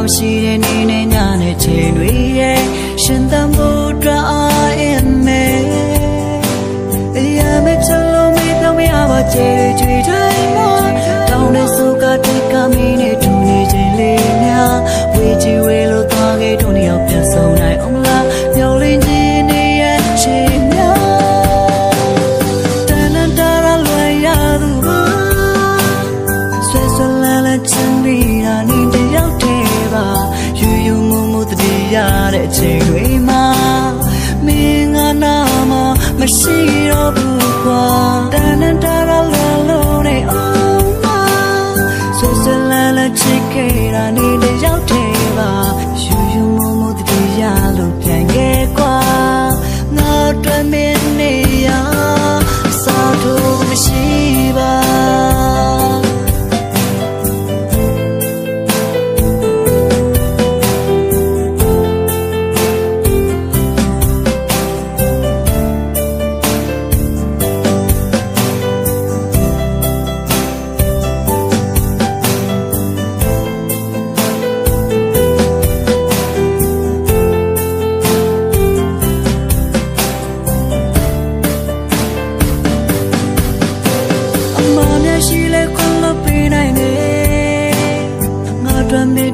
မရှိတဲ့နေနဲ့ညနဲ့ချိန်တွေရဲ့ရှင်သန်ဖို့အတွက်အားအင်းမဲ့အရာမဲ့ချလို့မေးပြောင်းမရပါကြွေကြွေတိုင်းမှာတောင်းတဲ့စုကတိတ်ကမင်းနဲ့ထူနေခြင်းလေးများဝေကြည့်ဝေလို့သွားခဲ့တို့နှစ်ယောက်ပြန်ဆုံနိုင်အောင်လားမျောလင်းခြင်းနဲ့ရဲ့ချိန်များတန်တန်တာရလွယ်ရသူပါဆွဲဆွဲလန်းလန်းချင်မိတာနေတယောက်တည်းပါယူယူမှုမှုတည်းရတဲ့ချိန်တွေမှာမင်းကနာမမရှိတော့ဘူးကွာတန်တန်တာရလွယ်လို့တဲ့အောင်ပါဆွဲဆွဲလန်းလန်းချစ်ခဲ့တာနေတယောက်တည်းပါယူယူမှုမှုတည်းရလို့ပြန်ခဲ့ကွာငါတို့မင်းနေရစာတို့မရှိပါ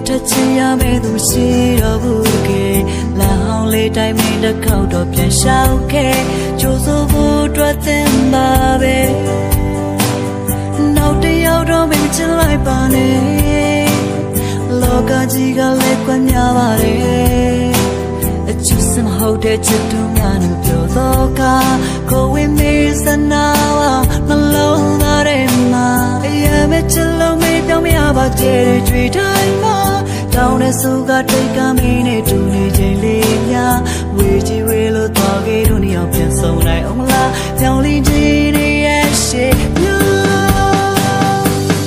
ထချင်ရမယ့်သူရှိတော့ဘူးကဲလာအောင်လေးတိုင်းမင်းတစ်ခေါက်တော့ပြန်ရှောက်ခဲ့ကြိုးစိုးဖို့အတွက်သင်ပါပဲနောက်တစ်ယောက်တော့မချင်လိုက်ပါနဲ့လောကကြီးကလည်းကွက်များပါတယ်အချစ်စမဟုတ်တဲ့ချစ်သူများနဲ့ပြောတော့ကကိုဝင်မေးစနာဝနှလုံးသားထဲမှာအရာမဲ့ချစ်လို့မေးပြောင်းမရပါကြဲကြွေတိုင်းမှာတောင်းတဲ့စုကတိတ်ကမင်းနဲ့တူနေခြင်းလေးများဝေကြည့်ဝေလို့သွားခဲ့တို့နှစ်ယောက်ပြန်ဆုံနိုင်အောင်လားပြောင်းလင်းခြင်းရဲ့ရှေ့များ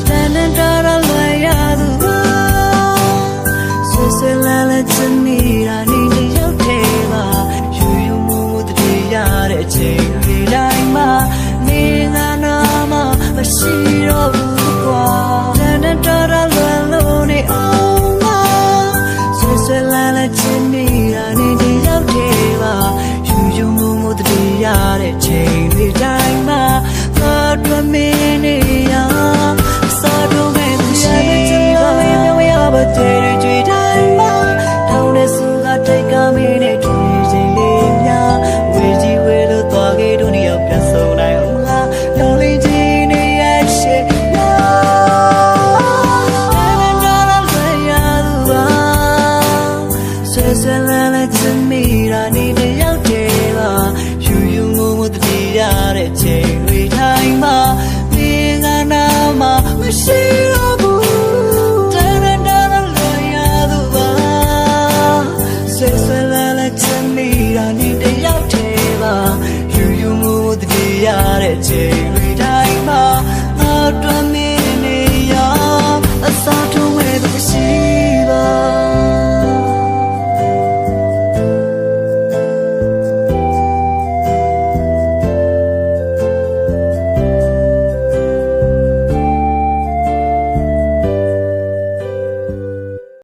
တန်တန်တာရလွယ်ရသူပါဆွေဆွေလန်းလန်းချင်မိတာနေတယောက်တည်းပါယူယူမှုမှုတည်းရတဲ့အချိန်တွေတိုင်းမှာနေငါနာမမရှိတော့ဘူးကွာတန်တန်တာရလွယ်လို့နေအောင်ဆွဲလန်းလက်ချင်မိတာနေတယောက်တည်းပါယူယူမှုမှုတည်းရတဲ့ချိန်တွေတိုင်းမှာငါတို့မင်းနေရစာတို့မဲ့သူရှိပါမြောင်ရပါတဲ့ကြွေတိုင်းမှာတောင်းတဲ့စုကတိတ်ကမင်းနဲ့တွေ့ချိန်လေးများဝေကြီးဝေလို့သွားခဲ့တို့နှစ်ယောက်ပြန်ဆုံနိုင်အောင်လားတောင်းလေးချင်းနေရရှေ့ဆွဲလန်းလက်ချင်မိတာနေတယောက်တည်းပါယူယူမှုမှုတည်းရတဲ့ချိန်တွေတိုင်းမှာမင်းကနာမမရှိတော့ဘူးတန်တန်တာရလွယ်ရသူပါဆွဲလန်းလက်ချင်မိတာနေတယောက်တည်းပါယူယူမှုမှုတည်းရတဲ့ချိန်တွေတိုင်းမှာငါတို့မင်းနေရအစားထိုးမဲ့သူရှိ